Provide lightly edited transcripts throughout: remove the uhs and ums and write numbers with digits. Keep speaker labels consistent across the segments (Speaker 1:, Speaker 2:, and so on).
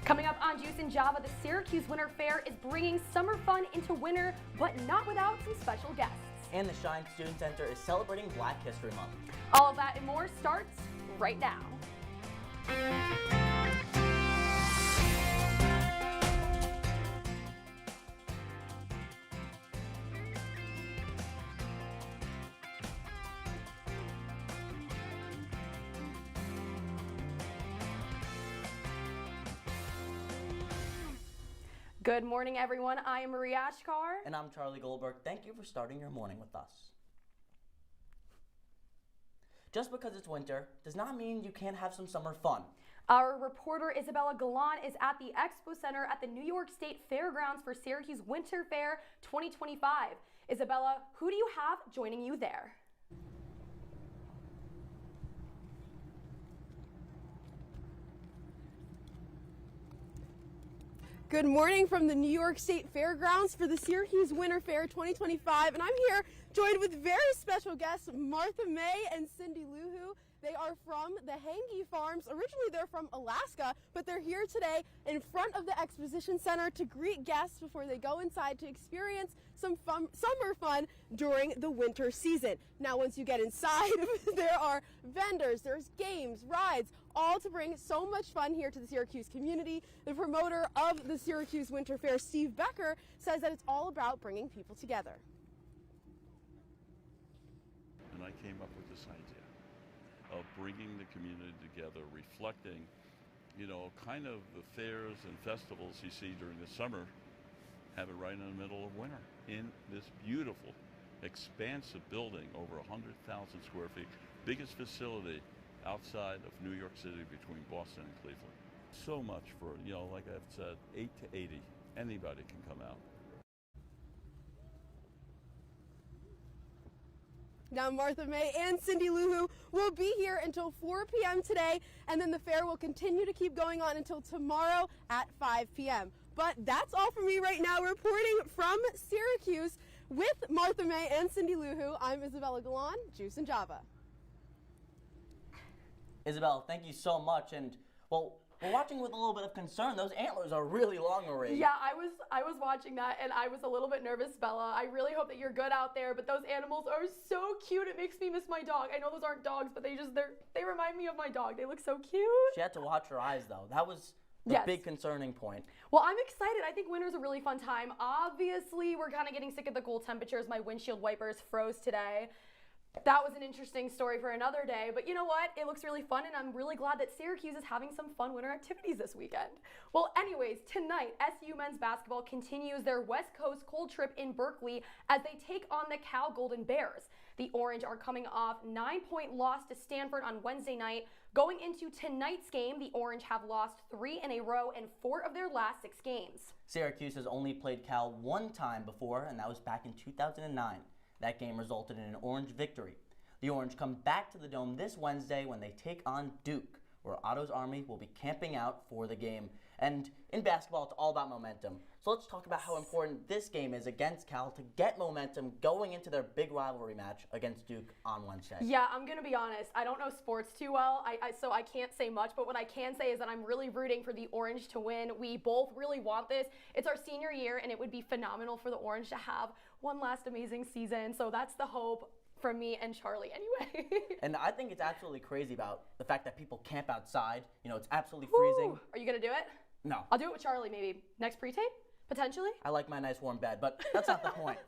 Speaker 1: Coming up on Juice and Java, the Syracuse Winter Fair is bringing summer fun into winter, but not without some special guests.
Speaker 2: And the Shine Student Center is celebrating Black History Month.
Speaker 1: All of that and more starts right now. Good morning, everyone. I am Maria Achkar.
Speaker 2: And I'm Charlie Goldberg. Thank you for starting your morning with us. Just because it's winter does not mean you can't have some summer fun.
Speaker 1: Our reporter Isabella Galan is at the Expo Center at the New York State Fairgrounds for Syracuse Winter Fair 2025. Isabella, who do you have joining you there?
Speaker 3: Good morning from the New York State Fairgrounds for the Syracuse Winter Fair 2025, and I'm here joined with very special guests Martha May and Cindy Luhu. They are from the Hangi Farms. Originally they're from Alaska, but they're here today in front of the Exposition Center to greet guests before they go inside to experience some summer fun during the winter season. Now once you get inside, there are vendors, there's games, rides, all to bring so much fun here to the Syracuse community. The promoter of the Syracuse Winter Fair, Steve Becker, says that it's all about bringing people together.
Speaker 4: And I came up with this idea of bringing the community together, reflecting, you know, kind of the fairs and festivals you see during the summer, have it right in the middle of winter in this beautiful, expansive building, over 100,000 square feet, biggest facility outside of New York City between Boston and Cleveland. So much for, you know, like I've said, 8 to 80, anybody can come out.
Speaker 3: Now Martha May and Cindy Luhu will be here until 4 p.m. today, and then the fair will continue to keep going on until tomorrow at 5 p.m. But that's all from me right now, reporting from Syracuse with Martha May and Cindy Luhu. I'm Isabella Galan, Juice and Java.
Speaker 2: Isabella, thank you so much. And, well, we're watching with a little bit of concern. Those antlers are really long already.
Speaker 1: Yeah, I was watching that and I was a little bit nervous, Bella. I really hope that you're good out there, but those animals are so cute. It makes me miss my dog. I know those aren't dogs, but they remind me of my dog. They look so cute.
Speaker 2: She had to watch her eyes, though. That was the big concerning point.
Speaker 1: Well, I'm excited. I think winter's a really fun time. Obviously, we're kind of getting sick of the cold temperatures. My windshield wipers froze today. That was an interesting story for another day, but you know what? It looks really fun, and I'm really glad that Syracuse is having some fun winter activities this weekend. Well, anyways, tonight, SU men's basketball continues their West Coast cold trip in Berkeley as they take on the Cal Golden Bears. The Orange are coming off 9-point loss to Stanford on Wednesday night. Going into tonight's game, the Orange have lost 3 in a row in 4 of their last 6 games.
Speaker 2: Syracuse has only played Cal one time before, and that was back in 2009. That game resulted in an Orange victory. The Orange come back to the Dome this Wednesday when they take on Duke, where Otto's Army will be camping out for the game. And in basketball, it's all about momentum. So let's talk about how important this game is against Cal to get momentum going into their big rivalry match against Duke on Wednesday.
Speaker 1: Yeah, I'm going to be honest. I don't know sports too well, so I can't say much. But what I can say is that I'm really rooting for the Orange to win. We both really want this. It's our senior year, and it would be phenomenal for the Orange to have one last amazing season. So that's the hope from me and Charlie anyway.
Speaker 2: And I think it's absolutely crazy about the fact that people camp outside. You know, it's absolutely freezing.
Speaker 1: Woo. Are you going to do it?
Speaker 2: No.
Speaker 1: I'll do it with Charlie maybe. Next pre-tape? Potentially?
Speaker 2: I like my nice warm bed, but that's not the point.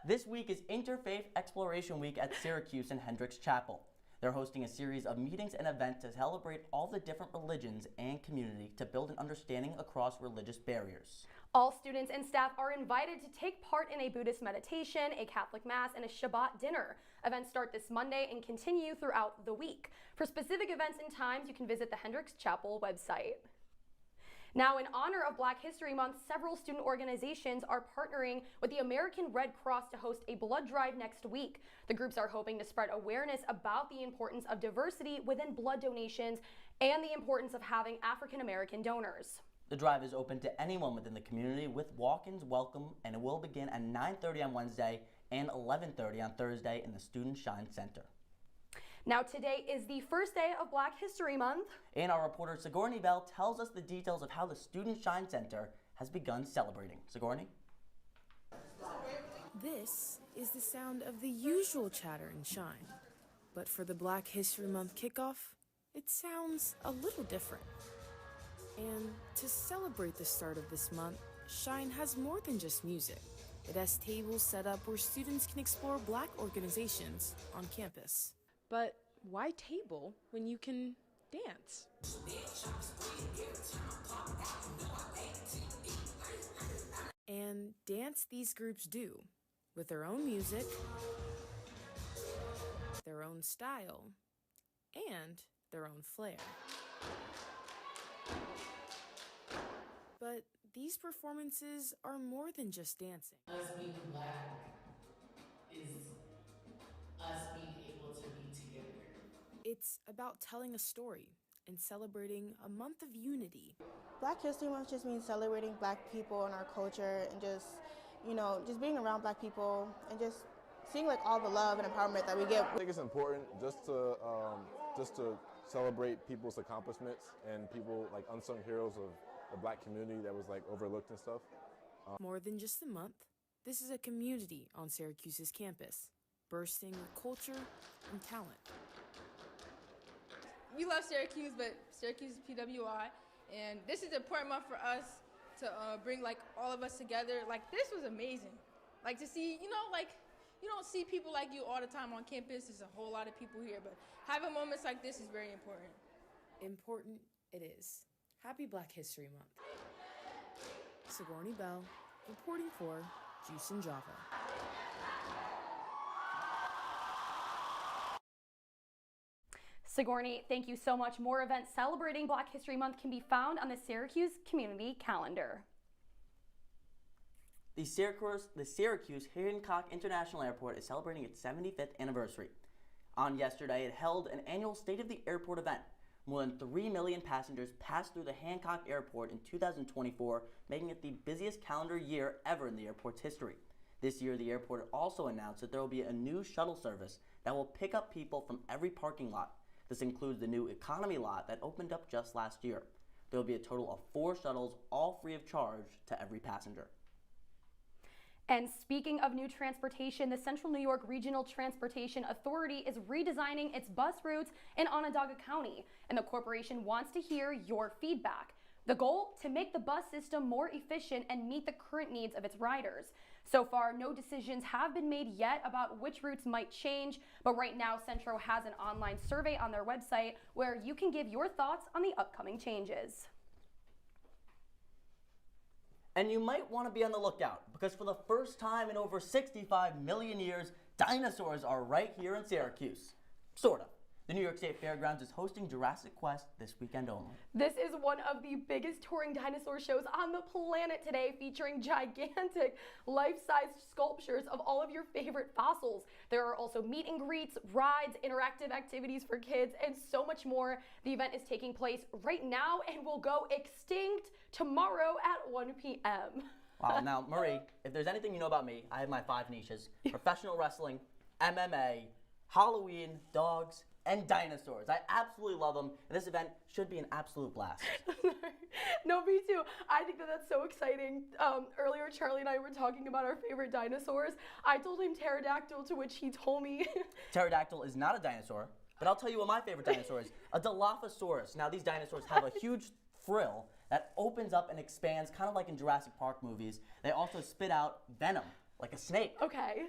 Speaker 2: This week is Interfaith Exploration Week at Syracuse and Hendricks Chapel. They're hosting a series of meetings and events to celebrate all the different religions and community to build an understanding across religious barriers.
Speaker 1: All students and staff are invited to take part in a Buddhist meditation, a Catholic Mass, and a Shabbat dinner. Events start this Monday and continue throughout the week. For specific events and times, you can visit the Hendricks Chapel website. Now, in honor of Black History Month, several student organizations are partnering with the American Red Cross to host a blood drive next week. The groups are hoping to spread awareness about the importance of diversity within blood donations and the importance of having African American donors.
Speaker 2: The drive is open to anyone within the community with walk-ins welcome, and it will begin at 9:30 on Wednesday and 11:30 on Thursday in the Student Shine Center.
Speaker 1: Now today is the first day of Black History Month.
Speaker 2: And our reporter Sigourney Bell tells us the details of how the Student Shine Center has begun celebrating. Sigourney?
Speaker 5: This is the sound of the usual chatter and shine. But for the Black History Month kickoff, it sounds a little different. And to celebrate the start of this month, Shine has more than just music. It has tables set up where students can explore Black organizations on campus.
Speaker 6: But why table when you can dance?
Speaker 5: And dance these groups do, with their own music, their own style, and their own flair. But these performances are more than just dancing.
Speaker 7: Us being Black is us being able to be together.
Speaker 5: It's about telling a story and celebrating a month of unity.
Speaker 8: Black History Month just means celebrating Black people and our culture and just, just being around Black people and just seeing like all the love and empowerment that we get.
Speaker 9: I think it's important just to celebrate people's accomplishments and people like unsung heroes of the Black community that was like overlooked and stuff.
Speaker 5: More than just a month, this is a community on Syracuse's campus, bursting with culture and talent.
Speaker 10: We love Syracuse, but Syracuse is PWI, and this is an important month for us to bring like all of us together. Like this was amazing. Like to see, you don't see people like you all the time on campus. There's a whole lot of people here, but having moments like this is very important.
Speaker 5: Important it is. Happy Black History Month. Sigourney Bell, reporting for Juice and Java.
Speaker 1: Sigourney, thank you so much. More events celebrating Black History Month can be found on the Syracuse community calendar.
Speaker 2: The Syracuse Hancock International Airport is celebrating its 75th anniversary. On yesterday, it held an annual State of the Airport event. More than 3 million passengers passed through the Hancock Airport in 2024, making it the busiest calendar year ever in the airport's history. This year, the airport also announced that there will be a new shuttle service that will pick up people from every parking lot. This includes the new economy lot that opened up just last year. There will be a total of 4 shuttles, all free of charge to every passenger.
Speaker 1: And speaking of new transportation, the Central New York Regional Transportation Authority is redesigning its bus routes in Onondaga County, and the corporation wants to hear your feedback. The goal, to make the bus system more efficient and meet the current needs of its riders. So far, no decisions have been made yet about which routes might change, but right now Centro has an online survey on their website where you can give your thoughts on the upcoming changes.
Speaker 2: And you might want to be on the lookout, because for the first time in over 65 million years, dinosaurs are right here in Syracuse. Sort of. The New York State Fairgrounds is hosting Jurassic Quest this weekend only.
Speaker 1: This is one of the biggest touring dinosaur shows on the planet today, featuring gigantic life-size sculptures of all of your favorite fossils. There are also meet and greets, rides, interactive activities for kids, and so much more. The event is taking place right now and will go extinct tomorrow at 1 p.m.
Speaker 2: Wow, now Marie, if there's anything you know about me, I have my 5 niches: professional wrestling, MMA, Halloween, dogs, and dinosaurs. I absolutely love them, and this event should be an absolute blast.
Speaker 1: No, me too. I think that that's so exciting. Earlier, Charlie and I were talking about our favorite dinosaurs. I told him pterodactyl, to which he told me...
Speaker 2: Pterodactyl is not a dinosaur, but I'll tell you what my favorite dinosaur is. A Dilophosaurus. Now, these dinosaurs have a huge frill that opens up and expands, kind of like in Jurassic Park movies. They also spit out venom, like a snake.
Speaker 1: Okay.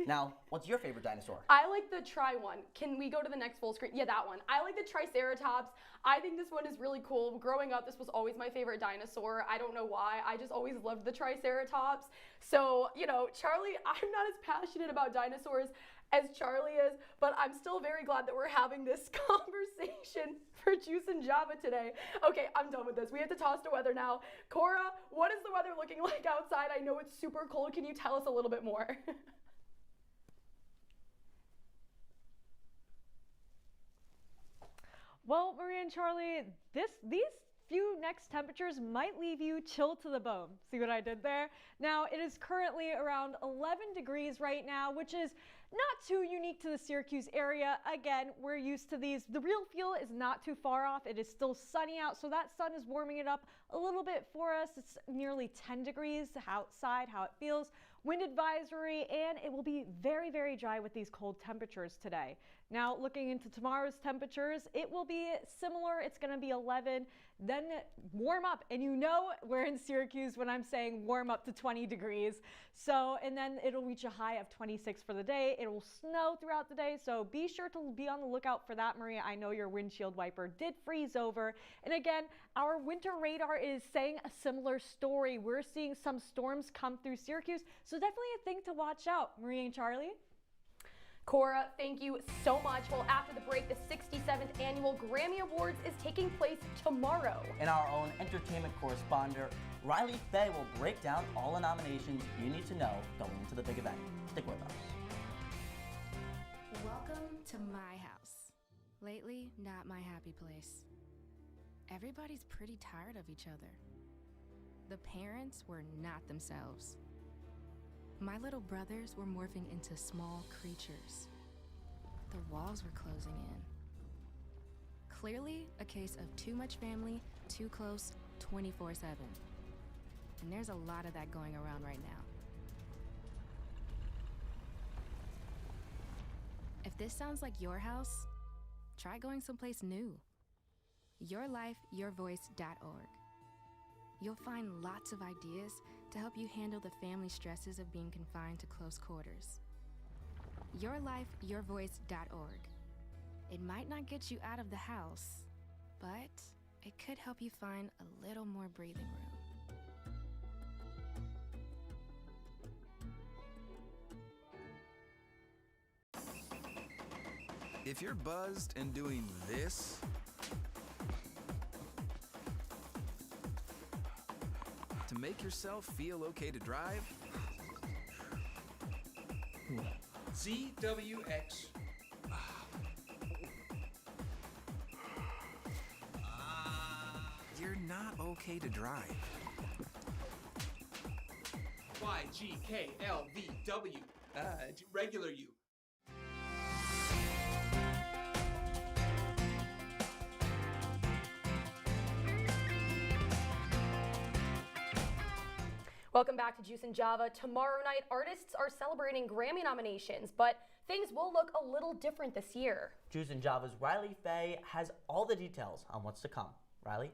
Speaker 2: Now, what's your favorite dinosaur?
Speaker 1: I like the tri one. Can we go to the next full screen? Yeah, that one. I like the Triceratops. I think this one is really cool. Growing up, this was always my favorite dinosaur. I don't know why. I just always loved the Triceratops. So, Charlie, I'm not as passionate about dinosaurs as Charlie is, but I'm still very glad that we're having this conversation for Juice and Java today. Okay, I'm done with this. We have to toss to weather now. Cora, what is the weather looking like outside? I know it's super cold. Can you tell us a little bit more?
Speaker 11: Well, Maria and Charlie, these few next temperatures might leave you chilled to the bone. See what I did there? Now, it is currently around 11 degrees right now, which is not too unique to the Syracuse area. Again, we're used to these. The real feel is not too far off. It is still sunny out, so that sun is warming it up a little bit for us. It's nearly 10 degrees outside, how it feels. Wind advisory, and it will be very, very dry with these cold temperatures today. Now, looking into tomorrow's temperatures, it will be similar. It's going to be 11, then warm up. And you know we're in Syracuse when I'm saying warm up to 20 degrees. So, and then it'll reach a high of 26 for the day. It will snow throughout the day, so be sure to be on the lookout for that, Maria. I know your windshield wiper did freeze over. And again, our winter radar is saying a similar story. We're seeing some storms come through Syracuse, so definitely a thing to watch out. Maria and Charlie?
Speaker 1: Cora, thank you so much. Well, after the break, the 67th Annual Grammy Awards is taking place tomorrow.
Speaker 2: And our own entertainment correspondent, Riley Fay, will break down all the nominations you need to know going into the big event. Stick with us.
Speaker 12: Welcome to my house. Lately, not my happy place. Everybody's pretty tired of each other. The parents were not themselves. My little brothers were morphing into small creatures. The walls were closing in. Clearly, a case of too much family, too close, 24/7. And there's a lot of that going around right now. If this sounds like your house, try going someplace new. YourLifeYourVoice.org. You'll find lots of ideas to help you handle the family stresses of being confined to close quarters. YourLifeYourVoice.org. It might not get you out of the house, but it could help you find a little more breathing room.
Speaker 13: If you're buzzed and doing this, to make yourself feel okay to drive,
Speaker 14: ZWX.
Speaker 13: you're not okay to drive.
Speaker 14: YGKLVW. Regular you.
Speaker 1: Welcome back to Juice and Java. Tomorrow night, artists are celebrating Grammy nominations, but things will look a little different this year.
Speaker 2: Juice and Java's Riley Fay has all the details on what's to come. Riley?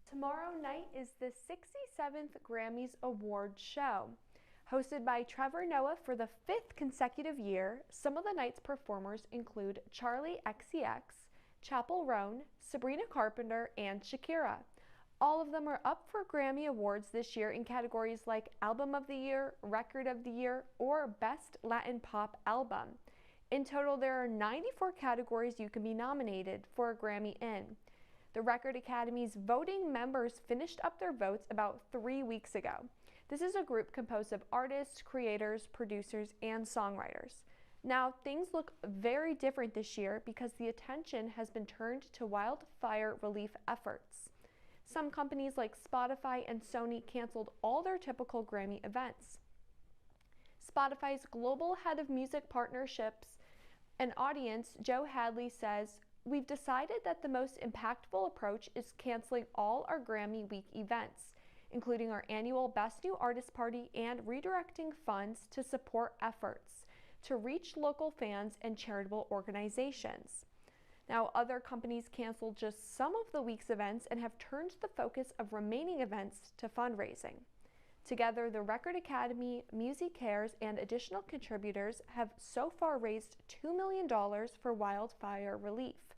Speaker 3: Tomorrow night is the 67th Grammys Awards show. Hosted by Trevor Noah for the 5th consecutive year, some of the night's performers include Charli XCX, Chappell Roan, Sabrina Carpenter, and Shakira. All of them are up for Grammy Awards this year in categories like Album of the Year, Record of the Year, or Best Latin Pop Album. In total, there are 94 categories you can be nominated for a Grammy in. The Record Academy's voting members finished up their votes about 3 weeks ago. This is a group composed of artists, creators, producers, and songwriters. Now, things look very different this year because the attention has been turned to wildfire relief efforts. Some companies like Spotify and Sony canceled all their typical Grammy events. Spotify's global head of music partnerships and audience, Joe Hadley, says, "We've decided that the most impactful approach is canceling all our Grammy Week events, including our annual Best New Artist Party, and redirecting funds to support efforts to reach local fans and charitable organizations." Now, other companies canceled just some of the week's events and have turned the focus of remaining events to fundraising. Together, the Record Academy, Music Cares, and additional contributors have so far raised $2 million for wildfire relief.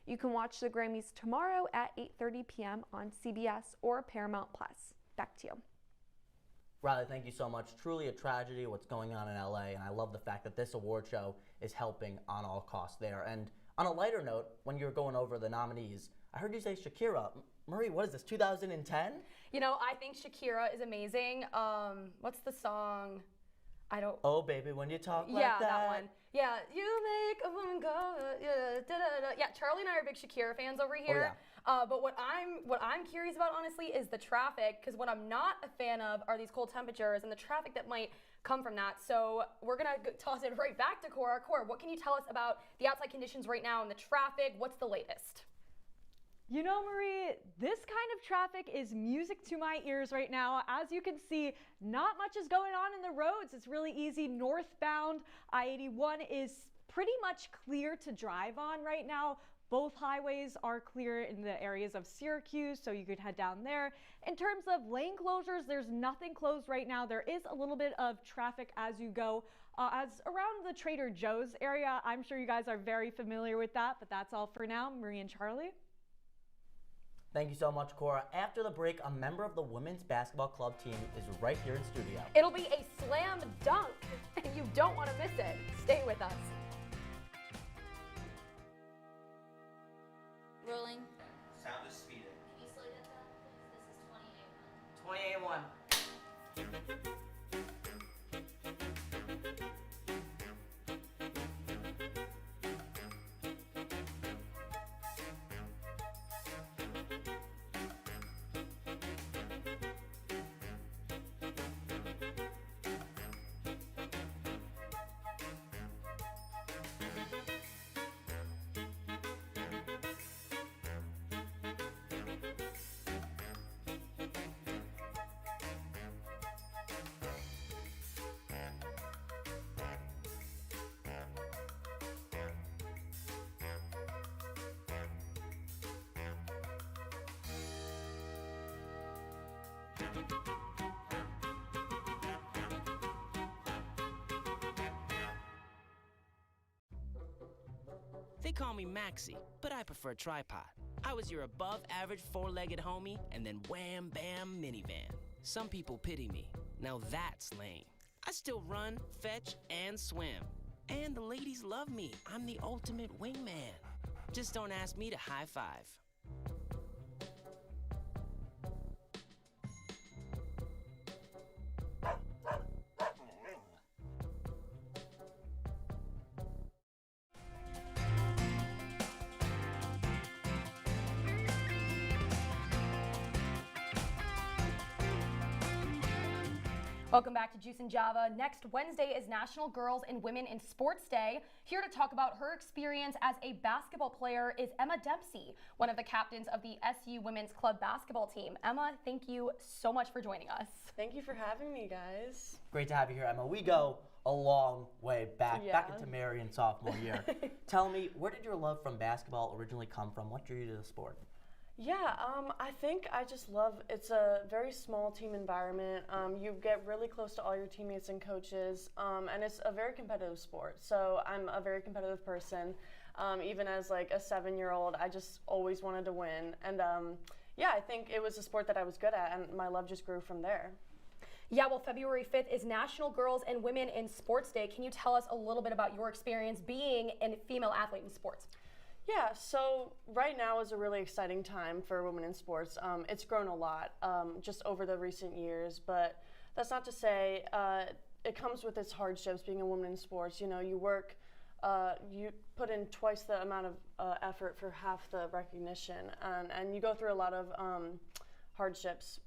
Speaker 3: You can watch the Grammys tomorrow at 8:30 p.m. on CBS or Paramount Plus. Back to you.
Speaker 2: Riley, thank you so much. Truly a tragedy what's going on in LA, and I love the fact that this award show is helping on all costs there. And on a lighter note, when you were going over the nominees, I heard you say Shakira. Marie, what is this, 2010?
Speaker 1: You know, I think Shakira is amazing. What's the song? I don't.
Speaker 2: Oh, baby, when you talk like
Speaker 1: Yeah,
Speaker 2: that.
Speaker 1: that one. Yeah, you make a woman go. Yeah, Charlie and I are big Shakira fans over here. But what I'm curious about, honestly, is the traffic. Because what I'm not a fan of are these cold temperatures and the traffic that might come from that. So we're gonna toss it right back to Cora. Cora, what can you tell us about the outside conditions right now and the traffic? What's the latest?
Speaker 11: You know, Marie, this kind of traffic is music to my ears right now. As you can see, not much is going on in the roads. It's really easy. Northbound I-81 is pretty much clear to drive on right now. Both highways are clear in the areas of Syracuse, so you could head down there. In terms of lane closures, there's nothing closed right now. There is a little bit of traffic as you go. As around the Trader Joe's area, I'm sure you guys are very familiar with that, but that's all for now. Marie and Charlie.
Speaker 2: Thank you so much, Cora. After the break, a member of the women's basketball club team is right here in studio.
Speaker 1: It'll be a slam dunk, and you don't want to miss it. Stay with us.
Speaker 15: Rolling.
Speaker 16: Sound is speeding.
Speaker 15: Can you slow that down, please? This is 28-1.
Speaker 16: 28-1.
Speaker 17: They call me Maxie, but I prefer tripod. I was your above-average four-legged homie, and then wham-bam minivan. Some people pity me. Now that's lame. I still run, fetch, and swim. And the ladies love me. I'm the ultimate wingman. Just don't ask me to high-five.
Speaker 1: Welcome back to Juice and Java. Next Wednesday is National Girls and Women in Sports Day. Here to talk about her experience as a basketball player is Emma Dempsey, one of the captains of the SU Women's Club basketball team. Emma, thank you so much for joining us.
Speaker 18: Thank you for having me, guys.
Speaker 2: Great to have you here, Emma. We go a long way back, back into Marion sophomore year. Tell me, where did your love from basketball originally come from? What drew you to the sport?
Speaker 18: Yeah, I think I just love, it's a very small team environment. You get really close to all your teammates and coaches, and it's a very competitive sport. So I'm a very competitive person. Even as like a 7-year-old, I just always wanted to win. And yeah, I think it was a sport that I was good at, and my love just grew from there.
Speaker 1: Yeah, well, February 5th is National Girls and Women in Sports Day. Can you tell us a little bit about your experience being a female athlete in sports?
Speaker 18: Yeah, so right now is a really exciting time for women in sports. It's grown a lot just over the recent years, but that's not to say it comes with its hardships being a woman in sports. You know, you work, you put in twice the amount of effort for half the recognition, and you go through a lot of hardships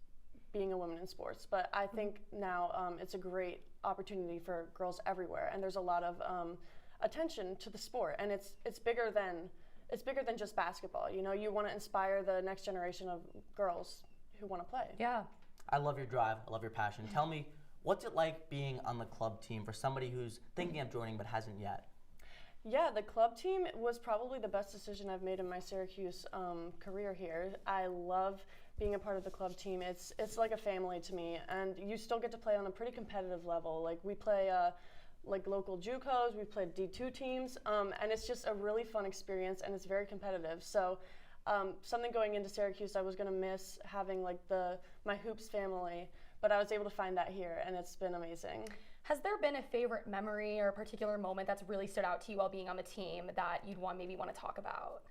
Speaker 18: being a woman in sports. But I think now it's a great opportunity for girls everywhere, and there's a lot of attention to the sport, and it's bigger than just basketball. You know, you want to inspire the next generation of girls who want to play.
Speaker 1: Yeah.
Speaker 2: I love your drive. I love your passion. Tell me, what's it like being on the club team for somebody who's thinking of joining but hasn't yet?
Speaker 18: Yeah, the club team was probably the best decision I've made in my Syracuse career here. I love being a part of the club team. It's like a family to me, and you still get to play on a pretty competitive level. Like we play like local JUCOs, we played D2 teams, and it's just a really fun experience, and it's very competitive. So something going into Syracuse, I was gonna miss having like my hoops family, but I was able to find that here, and it's been amazing.
Speaker 1: Has there been a favorite memory or a particular moment that's really stood out to you while being on the team that you'd maybe want to talk about?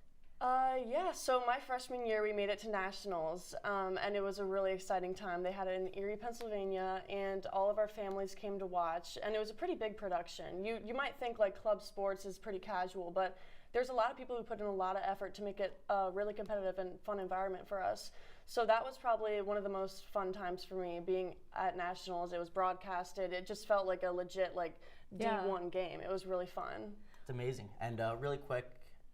Speaker 18: Yeah, so my freshman year we made it to nationals, and it was a really exciting time. They had it in Erie, Pennsylvania, and all of our families came to watch, and it was a pretty big production. You might think like club sports is pretty casual, but there's a lot of people who put in a lot of effort to make it a really competitive and fun environment for us. So that was probably one of the most fun times for me, being at nationals. It was broadcasted. It just felt like a legit like D1 game. It was really fun.
Speaker 2: It's amazing. And really quick,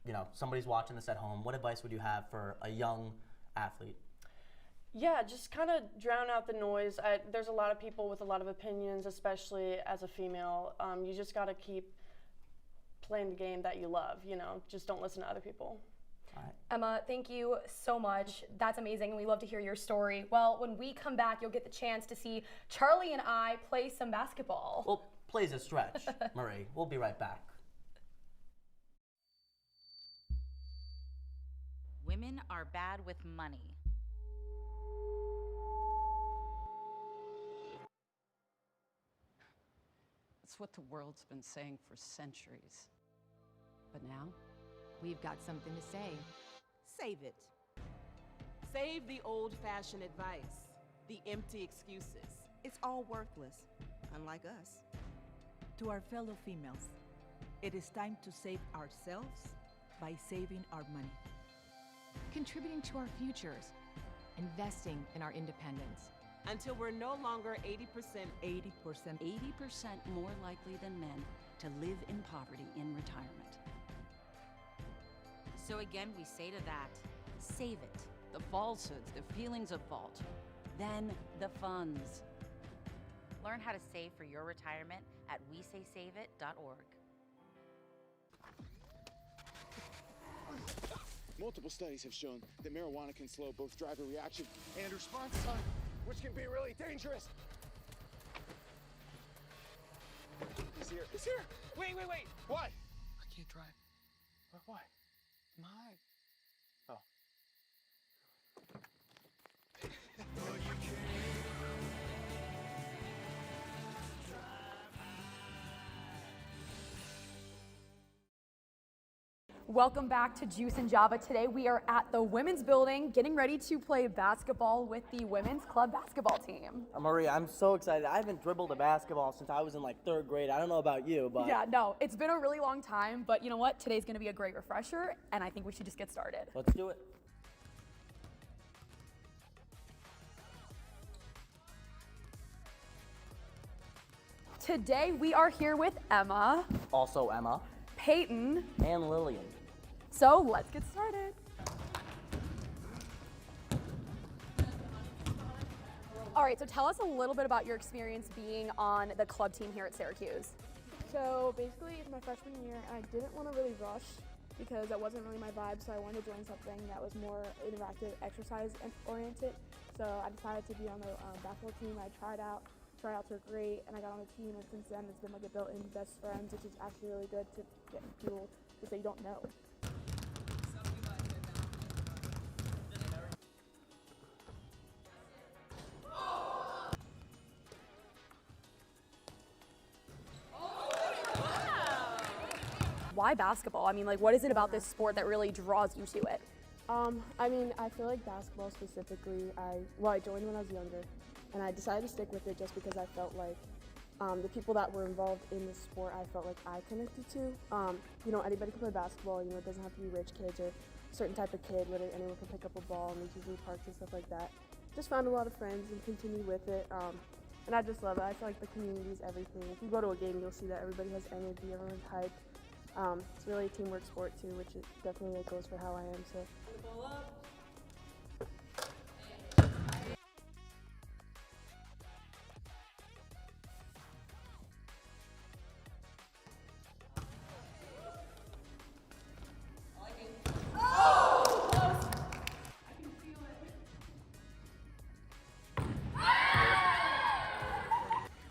Speaker 2: you know, somebody's watching this at home. What advice would you have for a young athlete?
Speaker 18: Yeah, just kind of drown out the noise. There's a lot of people with a lot of opinions, especially as a female. You just got to keep playing the game that you love, you know, just don't listen to other people.
Speaker 2: All right.
Speaker 1: Emma, thank you so much. That's amazing, and we love to hear your story. Well, when we come back, you'll get the chance to see Charlie and I play some basketball.
Speaker 2: Well, plays a stretch, Marie. We'll be right back.
Speaker 15: Women are bad with money.
Speaker 19: That's what the world's been saying for centuries. But now,
Speaker 20: we've got something to say.
Speaker 21: Save it. Save the old-fashioned advice, the empty excuses.
Speaker 22: It's all worthless, unlike us. To our fellow females, it is time to save ourselves by saving our money.
Speaker 12: Contributing to our futures, investing in our independence.
Speaker 21: Until we're no longer 80%
Speaker 19: more likely than men to live in poverty in retirement.
Speaker 15: So again, we say to that, save it.
Speaker 19: The falsehoods, the feelings of fault, then the funds.
Speaker 15: Learn how to save for your retirement at wesaysaveit.org.
Speaker 23: Multiple studies have shown that marijuana can slow both driver reaction and response time, which can be really dangerous. He's here. He's here. Wait. What? I can't drive. Why? I'm high. Oh.
Speaker 1: Welcome back to Juice and Java. Today we are at the women's building getting ready to play basketball with the women's club basketball team.
Speaker 2: Maria, I'm so excited. I haven't dribbled a basketball since I was in like 3rd grade. I don't know about you, but...
Speaker 1: Yeah, no, it's been a really long time, but you know what? Today's gonna be a great refresher, and I think we should just get started.
Speaker 2: Let's do it.
Speaker 1: Today we are here with Emma.
Speaker 2: Also Emma.
Speaker 1: Peyton.
Speaker 2: And Lillian.
Speaker 1: So let's get started. All right, so tell us a little bit about your experience being on the club team here at Syracuse.
Speaker 3: So basically, it's my freshman year, and I didn't want to really rush because that wasn't really my vibe, so I wanted to join something that was more interactive, exercise-oriented. So I decided to be on the basketball team. I tried out. Tryouts were great, and I got on the team, and since then it's been like a built-in best friends, which is actually really good to get people that you don't know.
Speaker 1: Why basketball? I mean, like, what is it about this sport that really draws you to it?
Speaker 3: I mean, I feel like basketball specifically, I joined when I was younger, and I decided to stick with it just because I felt like the people that were involved in the sport, I felt like I connected to. You know, anybody can play basketball, you know, it doesn't have to be rich kids or a certain type of kid, whether anyone can pick up a ball, and there's usually parks and stuff like that. Just found a lot of friends and continued with it, and I just love it. I feel like the community is everything. If you go to a game, you'll see that everybody has energy, everyone's hyped. It's really a teamwork sport too, which is definitely goes for how I am. So.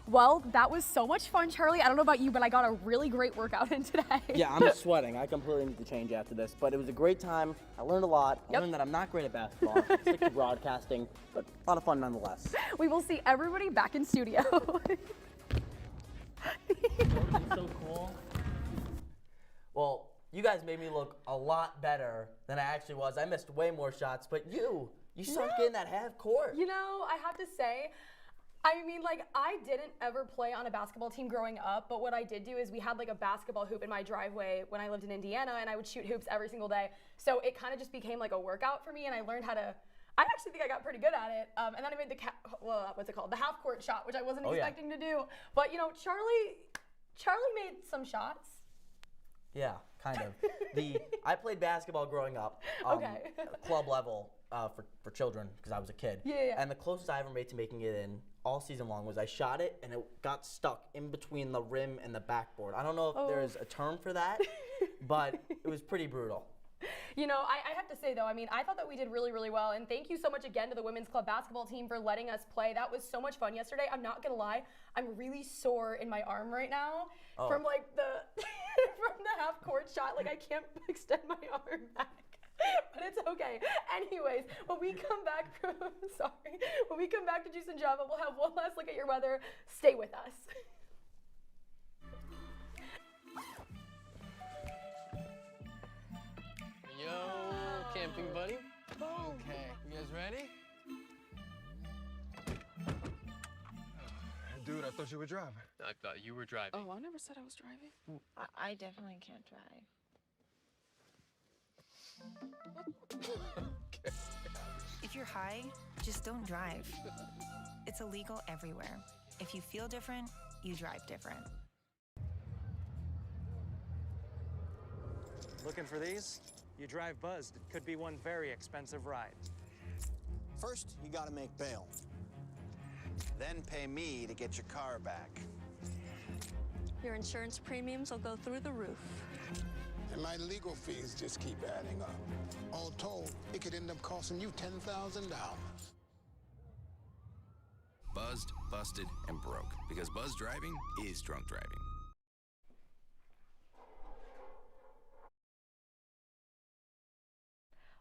Speaker 1: Well, that was so much fun, Charlie. I don't know about you, but I got a really great workout in today.
Speaker 2: Yeah, I'm sweating. I completely need to change after this, but it was a great time. I learned a lot. I learned that I'm not great at basketball. I stick to broadcasting, but a lot of fun nonetheless.
Speaker 1: We will see everybody back in studio.
Speaker 2: So cool. Well, you guys made me look a lot better than I actually was. I missed way more shots, but you sunk in that half court.
Speaker 1: You know, I have to say, I mean, like, I didn't ever play on a basketball team growing up, but what I did do is we had like a basketball hoop in my driveway when I lived in Indiana, and I would shoot hoops every single day. So it kind of just became like a workout for me, and I learned how to. I actually think I got pretty good at it. And then I made the half court shot, which I wasn't expecting to do. But you know, Charlie made some shots.
Speaker 2: Yeah, kind of. I played basketball growing up, club level for children because I was a kid.
Speaker 1: Yeah.
Speaker 2: And the closest I ever made to making it in all season long was I shot it and it got stuck in between the rim and the backboard. I don't know if there's a term for that, but it was pretty brutal.
Speaker 1: You know, I have to say though, I mean, I thought that we did really, really well, and thank you so much again to the women's club basketball team for letting us play. That was so much fun yesterday. I'm not gonna lie, I'm really sore in my arm right now from like the from the half court shot. Like I can't extend my arm back. But it's okay. Anyways, when we come back when we come back to Juice and Java, we'll have one last look at your weather. Stay with us.
Speaker 4: Yo, camping buddy. Okay, you guys ready?
Speaker 23: Dude, I thought you were driving.
Speaker 4: I thought you were driving.
Speaker 10: Oh, I never said I was driving.
Speaker 6: I definitely can't drive.
Speaker 23: Okay.
Speaker 6: If you're high, just don't drive. It's illegal everywhere. If you feel different, you drive different.
Speaker 7: Looking for these? You drive buzzed. It could be one very expensive ride.
Speaker 24: First, you gotta make bail. Then pay me to get your car back.
Speaker 25: Your insurance premiums will go through the roof.
Speaker 26: And my legal fees just keep adding up. All told, it could end up costing you $10,000.
Speaker 13: Buzzed, busted, and broke. Because buzz driving is drunk driving.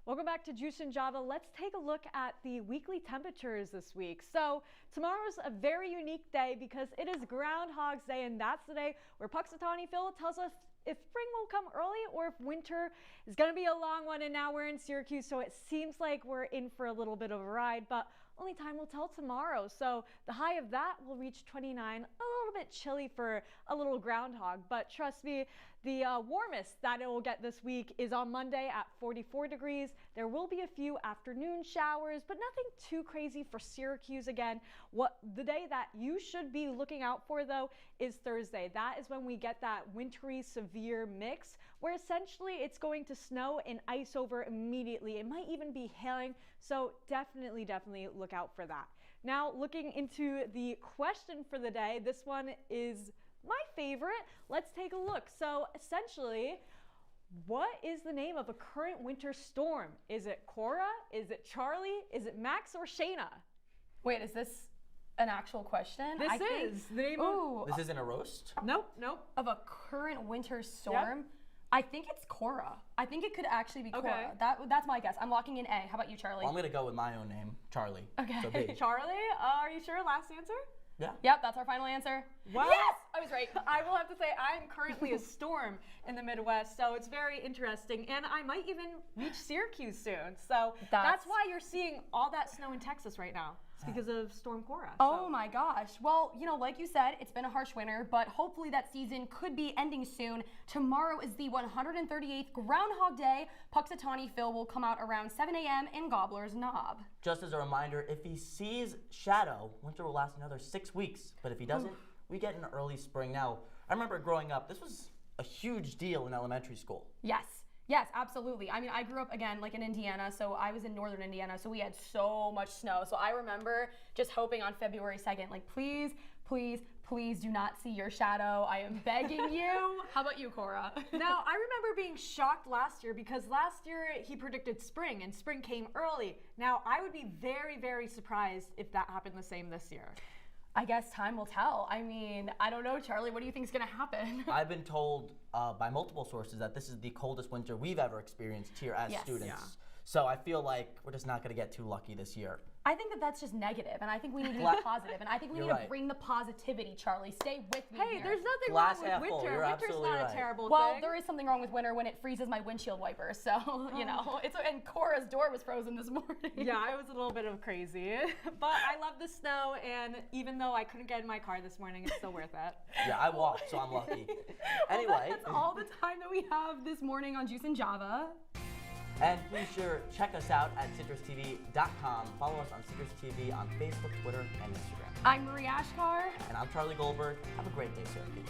Speaker 11: Welcome back to Juice and Java. Let's take a look at the weekly temperatures this week. So tomorrow's a very unique day because it is Groundhog's Day, and that's the day where Puxatawny Phil tells us if spring will come early or if winter is going to be a long one. And now we're in Syracuse, so it seems like we're in for a little bit of a ride, but only time will tell tomorrow. So the high of that will reach 29, a little bit chilly for a little groundhog, but trust me, the warmest that it will get this week is on Monday at 44 degrees. There will be a few afternoon showers, but nothing too crazy for Syracuse again. The day that you should be looking out for, though, is Thursday. That is when we get that wintry severe mix, where essentially it's going to snow and ice over immediately. It might even be hailing, so definitely look out for that. Now, looking into the question for the day, this one is my favorite. Let's take a look. So essentially, what is the name of a current winter storm? Is it Cora? Is it Charlie? Is it Max or Shayna?
Speaker 1: Wait, is this an actual question?
Speaker 11: This is the name of...
Speaker 2: This isn't a roast?
Speaker 11: Nope.
Speaker 1: Of a current winter storm? Yep. I think it's Cora. I think it could actually be Cora. That's my guess. I'm locking in A. How about you, Charlie?
Speaker 2: Well, I'm going to go with my own name, Charlie.
Speaker 1: Okay.
Speaker 2: So B.
Speaker 11: Charlie, are you sure? Last answer?
Speaker 2: Yeah.
Speaker 1: Yep, that's our final answer.
Speaker 11: Well,
Speaker 1: yes! I was right.
Speaker 11: I will have to say I'm currently a storm in the Midwest, so it's very interesting. And I might even reach Syracuse soon. So that's why you're seeing all that snow in Texas right now. It's because of Storm Cora.
Speaker 1: Oh my gosh. Well, you know, like you said, it's been a harsh winter, but hopefully that season could be ending soon. Tomorrow is the 138th Groundhog Day. Puxatawny Phil will come out around 7 a.m. in Gobbler's Knob.
Speaker 2: Just as a reminder, if he sees shadow, winter will last another 6 weeks. But if he doesn't, we get an early spring. Now, I remember growing up, this was a huge deal in elementary school.
Speaker 1: Yes, absolutely. I mean, I grew up, again, like in Indiana, so I was in northern Indiana, so we had so much snow. So I remember just hoping on February 2nd, like, please, please, please do not see your shadow. I am begging you. How about you, Cora?
Speaker 11: Now, I remember being shocked last year because last year he predicted spring, and spring came early. Now, I would be very surprised if that happened the same this year.
Speaker 1: I guess time will tell. I mean, I don't know, Charlie, what do you think is going to happen?
Speaker 2: I've been told by multiple sources that this is the coldest winter we've ever experienced here as students. Yeah. So I feel like we're just not going to get too lucky this year.
Speaker 1: I think that that's just negative, and I think we need to be positive, and I think we need to bring the positivity, Charlie. Stay with me
Speaker 11: Hey,
Speaker 1: here.
Speaker 11: there's nothing
Speaker 2: Glass
Speaker 11: wrong
Speaker 2: half
Speaker 11: with
Speaker 2: full.
Speaker 11: winter.
Speaker 2: You're
Speaker 11: Winter's
Speaker 2: absolutely
Speaker 11: not
Speaker 2: right.
Speaker 11: a terrible
Speaker 1: Well,
Speaker 11: thing.
Speaker 1: there is something wrong with winter when it freezes my windshield wipers, so, you know. And Cora's door was frozen this morning.
Speaker 11: Yeah, it was a little bit of crazy. But I love the snow, and even though I couldn't get in my car this morning, it's still worth it.
Speaker 2: Yeah, I walked, so I'm lucky.
Speaker 1: Well,
Speaker 2: Anyway.
Speaker 1: that's all the time that we have this morning on Juice and Java.
Speaker 2: And please sure check us out at CitrusTV.com. Follow us on Citrus TV on Facebook, Twitter, and Instagram.
Speaker 1: I'm Marie Achkar.
Speaker 2: And I'm Charlie Goldberg. Have a great day, Syracuse.